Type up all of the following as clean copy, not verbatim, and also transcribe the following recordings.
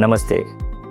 Namaste.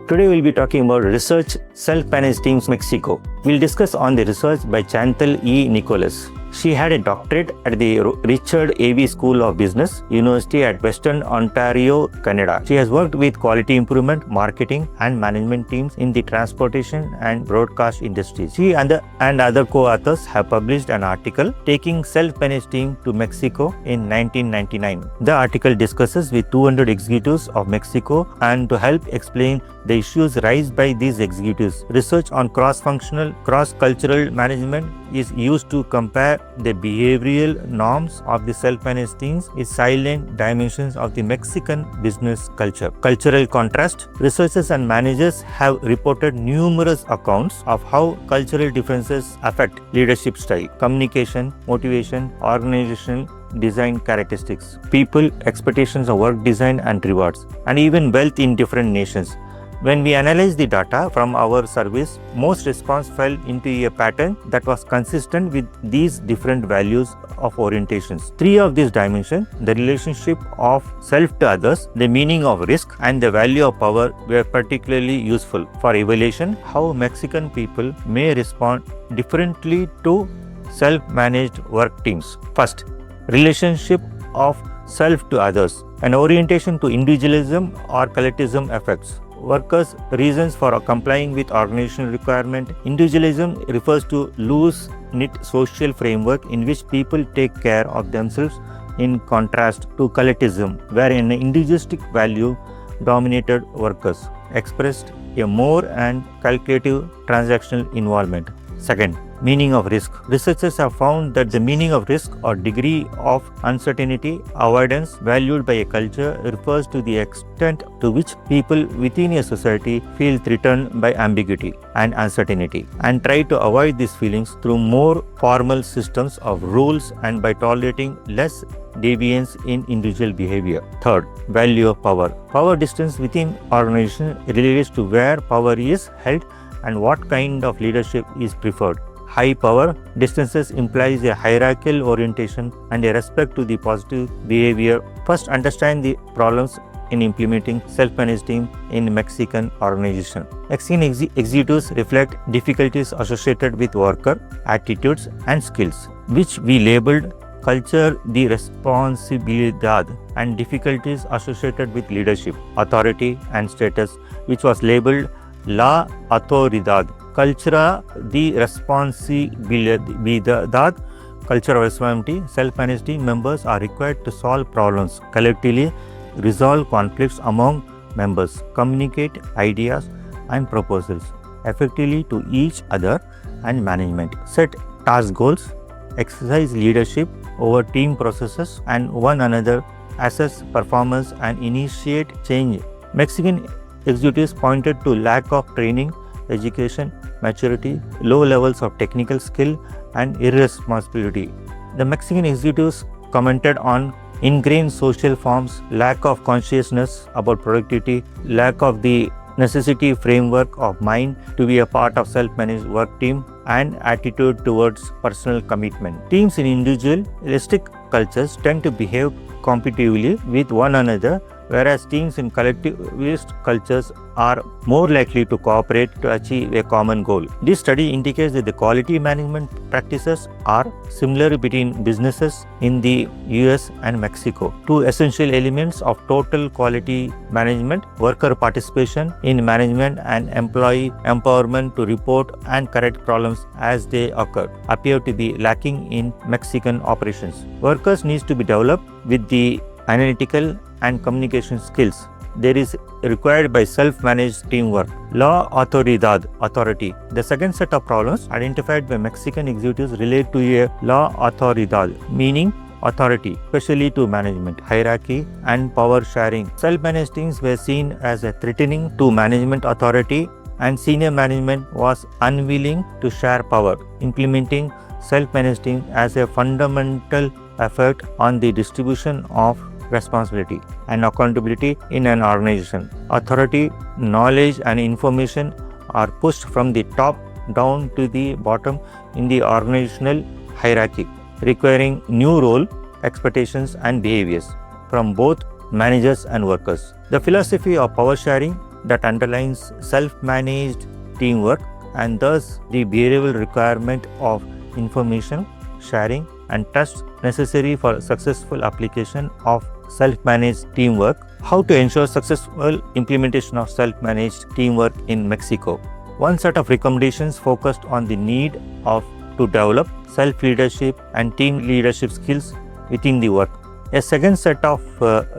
Today we'll be talking about research self-managed teams Mexico. We'll discuss on the research by Chantell E. Nicholls. She had a doctorate at the Richard A. School of Business, University at Western Ontario, Canada. She has worked with quality improvement, marketing and management teams in the transportation and broadcast industries. She and other co-authors have published an article taking self-managed team to Mexico in 1999. The article discusses with 200 executives of Mexico and to help explain the issues raised by these executives. Research on cross-functional, cross-cultural management is used to compare the behavioral norms of the self-managed teams with silent dimensions of the Mexican business culture. Cultural contrast. Researchers and managers have reported numerous accounts of how cultural differences affect leadership style, communication, motivation, organizational design characteristics, people, expectations of work design and rewards, and even wealth in different nations. When we analyze the data from our surveys, most response fell into a pattern that was consistent with these different values of orientations. Three of these dimensions, the relationship of self to others, the meaning of risk, and the value of power, were particularly useful for evaluation how Mexican people may respond differently to self-managed work teams. First, relationship of self to others. An orientation to individualism or collectivism affects workers' reasons for complying with organizational requirement. Individualism refers to loose-knit social framework in which people take care of themselves, in contrast to collectivism, where an individualistic value dominated workers, expressed a more and calculative transactional involvement. Second, meaning of risk. Researchers have found that the meaning of risk or degree of uncertainty avoidance valued by a culture refers to the extent to which people within a society feel threatened by ambiguity and uncertainty and try to avoid these feelings through more formal systems of rules and by tolerating less deviance in individual behavior. Third, value of power. Power distance within organization relates to where power is held and what kind of leadership is preferred. High power distances implies a hierarchical orientation and a respect to the positive behavior. First, understand the problems in implementing self-managed team in Mexican organization. Mexican executives reflect difficulties associated with worker attitudes and skills, which we labeled culture de responsabilidad, and difficulties associated with leadership, authority and status, which was labeled la autoridad. Cultura de responsabilidad, culture of responsibility. Self-managed team members are required to solve problems collectively, resolve conflicts among members, communicate ideas and proposals effectively to each other and management, set task goals, exercise leadership over team processes and one another, assess performance and initiate change. Mexican executives pointed to lack of training, education, maturity, low levels of technical skill and irresponsibility. The Mexican executives commented on ingrained social forms, lack of consciousness about productivity, lack of the necessity framework of mind to be a part of self-managed work team, and attitude towards personal commitment. Teams in individualistic cultures tend to behave competitively with one another, whereas teams in collectivist cultures are more likely to cooperate to achieve a common goal. This study indicates that the quality management practices are similar between businesses in the US and Mexico. Two essential elements of total quality management, worker participation in management and employee empowerment to report and correct problems as they occur, appear to be lacking in Mexican operations. Workers need to be developed with the analytical and communication skills there is required by self-managed teamwork. La autoridad, authority. The second set of problems identified by Mexican executives relate to a la autoridad, meaning authority, especially to management, hierarchy and power sharing. Self-managed teams were seen as a threatening to management authority and senior management was unwilling to share power. Implementing self-managed team as a fundamental effort on the distribution of responsibility and accountability in an organization. Authority, knowledge and information are pushed from the top down to the bottom in the organizational hierarchy, requiring new role, expectations and behaviors from both managers and workers. The philosophy of power sharing that underlines self-managed teamwork and thus the behavioral requirement of information sharing and trust necessary for successful application of self-managed teamwork. How to ensure successful implementation of self-managed teamwork in Mexico. One set of recommendations focused on the need to develop self-leadership and team leadership skills within the work. A second set of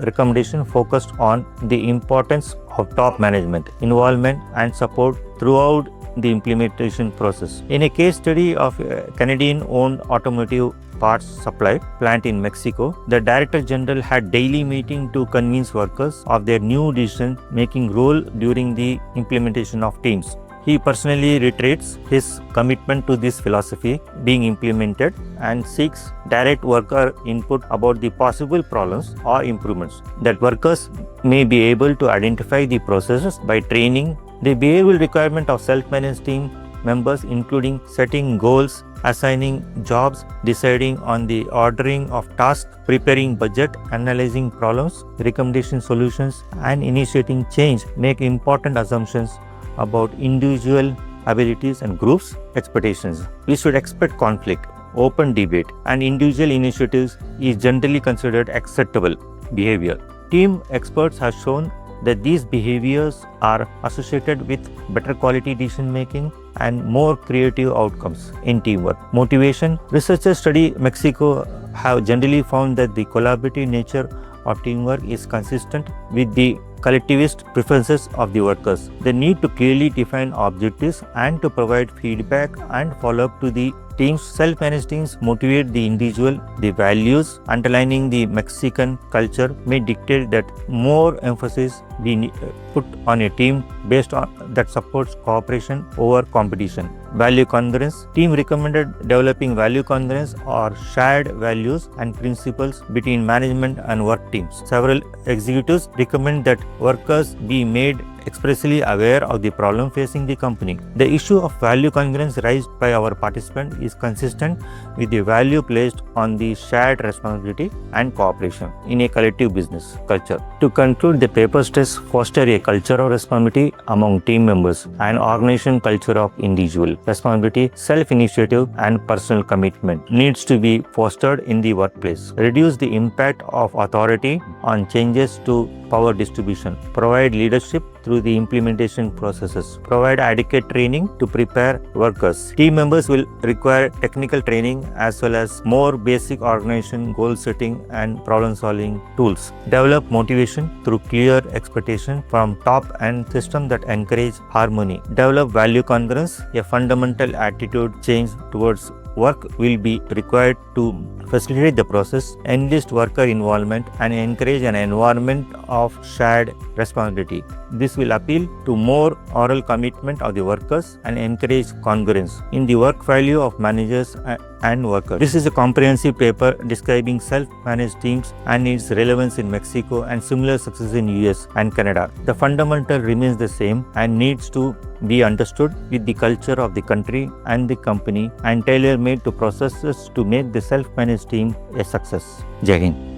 recommendations focused on the importance of top management, involvement and support throughout the implementation process. In a case study of a Canadian-owned automotive parts supply plant in Mexico, the Director General had daily meeting to convince workers of their new decision-making role during the implementation of teams. He personally reiterates his commitment to this philosophy being implemented and seeks direct worker input about the possible problems or improvements that workers may be able to identify the processes by training. The behavioral requirement of self-managed team members including setting goals, assigning jobs, deciding on the ordering of tasks, preparing budget, analyzing problems, recommendation solutions and initiating change make important assumptions about individual abilities and groups' expectations. We should expect conflict, open debate, and individual initiatives is generally considered acceptable behavior. Team experts have shown that these behaviors are associated with better quality decision making and more creative outcomes in teamwork. Motivation. Researchers study Mexico have generally found that the collaborative nature of teamwork is consistent with the collectivist preferences of the workers. The need to clearly define objectives and to provide feedback and follow up to the teams. Self-managed teams motivate the individual. The values underlining the Mexican culture may dictate that more emphasis be put on a team based on that supports cooperation over competition. Value congruence. Team recommended developing value congruence or shared values and principles between management and work teams. Several executives recommend that workers be made expressly aware of the problem facing the company. The issue of value congruence raised by our participant is consistent with the value placed on the shared responsibility and cooperation in a collective business culture. To conclude, the paper stress foster a culture of responsibility among team members and organization culture of individual responsibility, self-initiative and personal commitment needs to be fostered in the workplace. Reduce the impact of authority on changes to power distribution. Provide leadership through the implementation processes. Provide adequate training to prepare workers. Team members will require technical training as well as more basic organization, goal setting and problem solving tools. Develop motivation through clear expectation from top and system that encourage harmony. Develop value congruence. A fundamental attitude change towards work will be required to facilitate the process, enlist worker involvement and encourage an environment of shared responsibility. This will appeal to more oral commitment of the workers and encourage congruence in the work value of managers and workers. This is a comprehensive paper describing self-managed teams and its relevance in Mexico and similar success in US and Canada. The fundamental remains the same and needs to be understood with the culture of the country and the company and tailor-made to processes to make the self-managed team a success. Jai Hind.